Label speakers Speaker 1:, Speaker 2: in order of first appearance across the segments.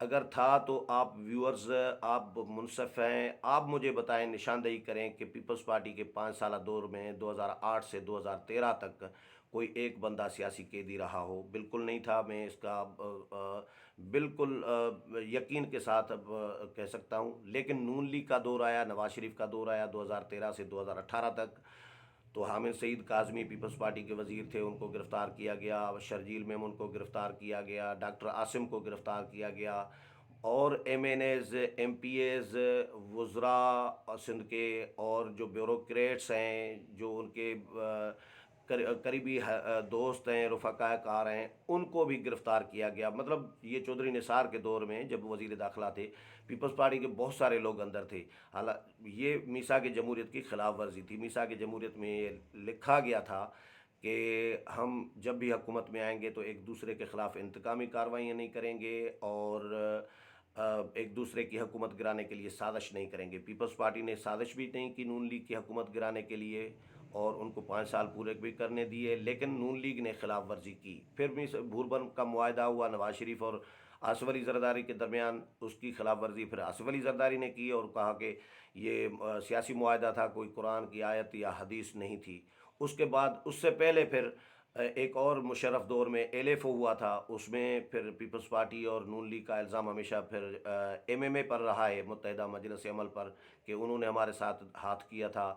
Speaker 1: اگر تھا تو آپ ویورز آپ منصف ہیں، آپ مجھے بتائیں، نشاندہی کریں کہ پیپلز پارٹی کے 5 سالہ دور میں 2008 سے 2013 تک کوئی ایک بندہ سیاسی قیدی رہا ہو؟ بالکل نہیں تھا۔ میں اس کا بالکل یقین کے ساتھ اب کہہ سکتا ہوں۔ لیکن نون لیگ کا دور آیا، نواز شریف کا دور آیا 2013 سے 2018 تک، تو حامد سعید کاظمی پیپلز پارٹی کے وزیر تھے، ان کو گرفتار کیا گیا، شرجیل میمن کو گرفتار کیا گیا، ڈاکٹر عاصم کو گرفتار کیا گیا، اور M N As, M P As, وزراء سندھ کے، اور جو بیوروکریٹس ہیں، جو ان کے قریبی دوست ہیں، رفقاء کار ہیں، ان کو بھی گرفتار کیا گیا۔ مطلب یہ چودھری نثار کے دور میں جب وزیر داخلہ تھے، پیپلز پارٹی کے بہت سارے لوگ اندر تھے۔ حالانکہ یہ میثاق جمہوریت کی خلاف ورزی تھی۔ میثاق جمہوریت میں یہ لکھا گیا تھا کہ ہم جب بھی حکومت میں آئیں گے تو ایک دوسرے کے خلاف انتقامی کارروائیاں نہیں کریں گے، اور ایک دوسرے کی حکومت گرانے کے لیے سازش نہیں کریں گے۔ پیپلز پارٹی نے سازش بھی نہیں کی نون لیگ کی حکومت گرانے کے لیے، اور ان کو 5 سال پورے بھی کرنے دیے، لیکن نون لیگ نے خلاف ورزی کی۔ پھر بھی بھوربن کا معاہدہ ہوا نواز شریف اور آصف علی زرداری کے درمیان، اس کی خلاف ورزی پھر آصف علی زرداری نے کی، اور کہا کہ یہ سیاسی معاہدہ تھا، کوئی قرآن کی آیت یا حدیث نہیں تھی۔ اس کے بعد، اس سے پہلے پھر ایک اور مشرف دور میں ایل ایف او ہوا تھا، اس میں پھر پیپلز پارٹی اور نون لیگ کا الزام ہمیشہ پھر ایم ایم اے پر رہا ہے، متحدہ مجلس عمل پر، کہ انہوں نے ہمارے ساتھ ہاتھ کیا تھا۔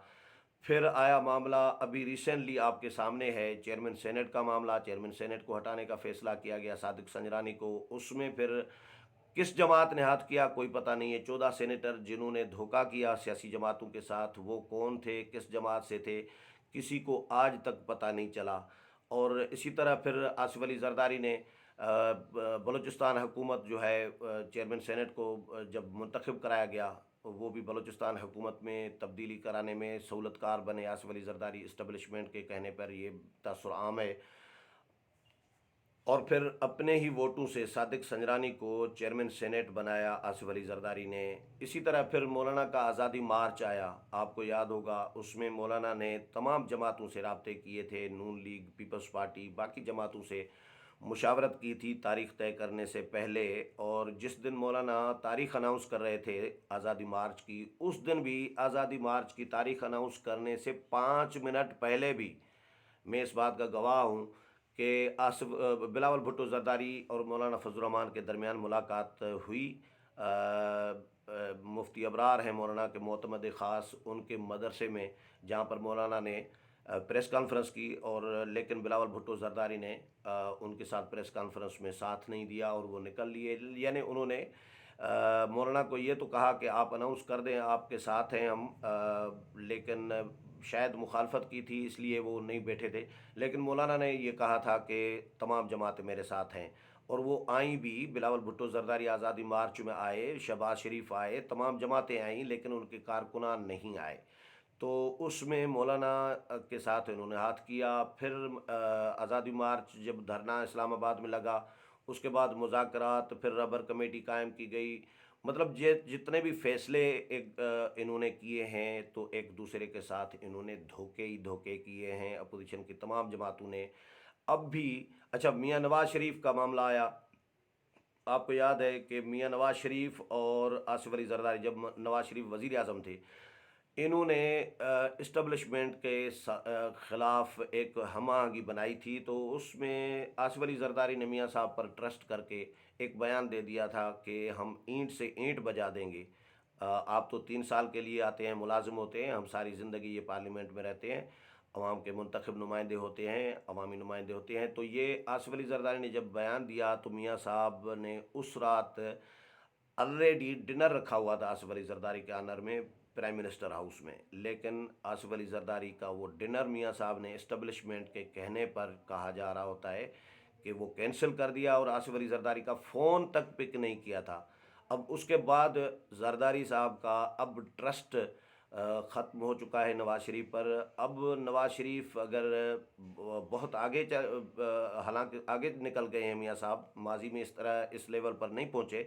Speaker 1: پھر آیا معاملہ ابھی ریسنٹلی آپ کے سامنے ہے، چیئرمین سینٹ کا معاملہ۔ چیئرمین سینٹ کو ہٹانے کا فیصلہ کیا گیا صادق سنجرانی کو۔ اس میں پھر کس جماعت نے ہاتھ کیا کوئی پتہ نہیں ہے۔ 14 سینیٹر جنہوں نے دھوکہ کیا سیاسی جماعتوں کے ساتھ، وہ کون تھے، کس جماعت سے تھے، کسی کو آج تک پتہ نہیں چلا۔ اور اسی طرح پھر آصف علی زرداری نے بلوچستان حکومت جو ہے، چیئرمین سینٹ کو جب منتخب کرایا گیا، وہ بھی بلوچستان حکومت میں تبدیلی کرانے میں سہولت کار بنے آصف علی زرداری، اسٹیبلشمنٹ کے کہنے پر، یہ تاثر عام ہے۔ اور پھر اپنے ہی ووٹوں سے صادق سنجرانی کو چیئرمین سینٹ بنایا آصف علی زرداری نے۔ اسی طرح پھر مولانا کا آزادی مارچ آیا، آپ کو یاد ہوگا، اس میں مولانا نے تمام جماعتوں سے رابطے کیے تھے، نون لیگ، پیپلز پارٹی، باقی جماعتوں سے مشاورت کی تھی تاریخ طے کرنے سے پہلے۔ اور جس دن مولانا تاریخ اناؤنس کر رہے تھے آزادی مارچ کی، اس دن بھی آزادی مارچ کی تاریخ اناؤنس کرنے سے 5 منٹ پہلے بھی میں اس بات کا گواہ ہوں کہ بلاول بھٹو زرداری اور مولانا فضل الرحمان کے درمیان ملاقات ہوئی۔ مفتی ابرار ہیں مولانا کے معتمد خاص، ان کے مدرسے میں، جہاں پر مولانا نے پریس کانفرنس کی، اور لیکن بلاول بھٹو زرداری نے ان کے ساتھ پریس کانفرنس میں ساتھ نہیں دیا، اور وہ نکل لیے۔ یعنی انہوں نے مولانا کو یہ تو کہا کہ آپ اناؤنس کر دیں، آپ کے ساتھ ہیں ہم، لیکن شاید مخالفت کی تھی اس لیے وہ نہیں بیٹھے تھے، لیکن مولانا نے یہ کہا تھا کہ تمام جماعتیں میرے ساتھ ہیں، اور وہ آئیں بھی۔ بلاول بھٹو زرداری آزادی مارچ میں آئے، شہباز شریف آئے، تمام جماعتیں آئیں، لیکن ان کے کارکنان نہیں آئے۔ تو اس میں مولانا کے ساتھ انہوں نے ہاتھ کیا۔ پھر آزادی مارچ جب دھرنا اسلام آباد میں لگا، اس کے بعد مذاکرات، پھر ربر کمیٹی قائم کی گئی۔ مطلب جتنے بھی فیصلے انہوں نے کیے ہیں، تو ایک دوسرے کے ساتھ انہوں نے دھوکے ہی دھوکے کیے ہیں، اپوزیشن کی تمام جماعتوں نے۔ اب بھی اچھا، میاں نواز شریف کا معاملہ آیا، آپ کو یاد ہے کہ میاں نواز شریف اور آصف علی زرداری، جب نواز شریف وزیر اعظم تھے، انہوں نے اسٹیبلشمنٹ کے خلاف ایک ہم آہنگی بنائی تھی۔ تو اس میں آصف علی زرداری نے میاں صاحب پر ٹرسٹ کر کے ایک بیان دے دیا تھا کہ ہم اینٹ سے اینٹ بجا دیں گے، آپ تو 3 سال کے لیے آتے ہیں، ملازم ہوتے ہیں، ہم ساری زندگی یہ پارلیمنٹ میں رہتے ہیں، عوام کے منتخب نمائندے ہوتے ہیں، عوامی نمائندے ہوتے ہیں۔ تو یہ آصف علی زرداری نے جب بیان دیا، تو میاں صاحب نے اس رات آلریڈی ڈنر رکھا ہوا تھا آصف علی زرداری کے آنر میں پرائم منسٹر ہاؤس میں، لیکن آصف علی زرداری کا وہ ڈنر میاں صاحب نے اسٹیبلشمنٹ کے کہنے پر، کہا جا رہا ہوتا ہے کہ وہ کینسل کر دیا، اور آصف علی زرداری کا فون تک پک نہیں کیا تھا۔ اب اس کے بعد زرداری صاحب کا اب ٹرسٹ ختم ہو چکا ہے نواز شریف پر۔ اب نواز شریف اگر بہت آگے حالانکہ آگے نکل گئے ہیں میاں صاحب، ماضی میں اس طرح اس لیول پر نہیں پہنچے،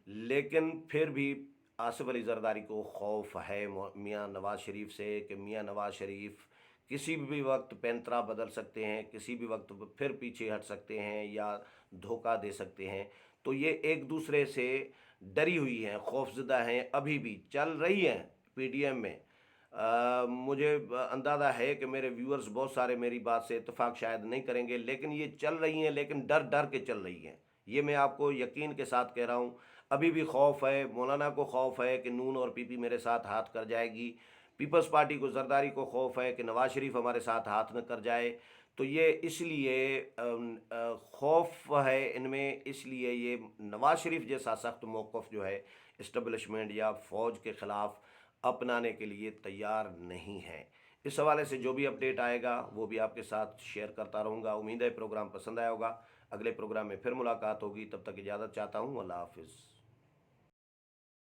Speaker 1: لیکن پھر بھی آصف علی زرداری کو خوف ہے میاں نواز شریف سے، کہ میاں نواز شریف کسی بھی وقت پینترا بدل سکتے ہیں، کسی بھی وقت پھر پیچھے ہٹ سکتے ہیں یا دھوکہ دے سکتے ہیں۔ تو یہ ایک دوسرے سے ڈری ہوئی ہیں، خوفزدہ ہیں، ابھی بھی چل رہی ہیں پی ڈی ایم میں۔ مجھے اندازہ ہے کہ میرے ویورز بہت سارے میری بات سے اتفاق شاید نہیں کریں گے، لیکن یہ چل رہی ہیں، لیکن ڈر ڈر کے چل رہی ہیں۔ یہ میں آپ کو یقین کے ساتھ کہہ رہا ہوں، ابھی بھی خوف ہے، مولانا کو خوف ہے کہ نون اور پی پی میرے ساتھ ہاتھ کر جائے گی، پیپلز پارٹی کو، زرداری کو خوف ہے کہ نواز شریف ہمارے ساتھ ہاتھ نہ کر جائے۔ تو یہ اس لیے خوف ہے ان میں، اس لیے یہ نواز شریف جیسا سخت موقف جو ہے اسٹیبلشمنٹ یا فوج کے خلاف اپنانے کے لیے تیار نہیں ہے۔ اس حوالے سے جو بھی اپڈیٹ آئے گا وہ بھی آپ کے ساتھ شیئر کرتا رہوں گا۔ امید ہے پروگرام پسند آیا ہوگا، اگلے پروگرام میں پھر ملاقات ہوگی، تب تک اجازت چاہتا ہوں، اللہ حافظ۔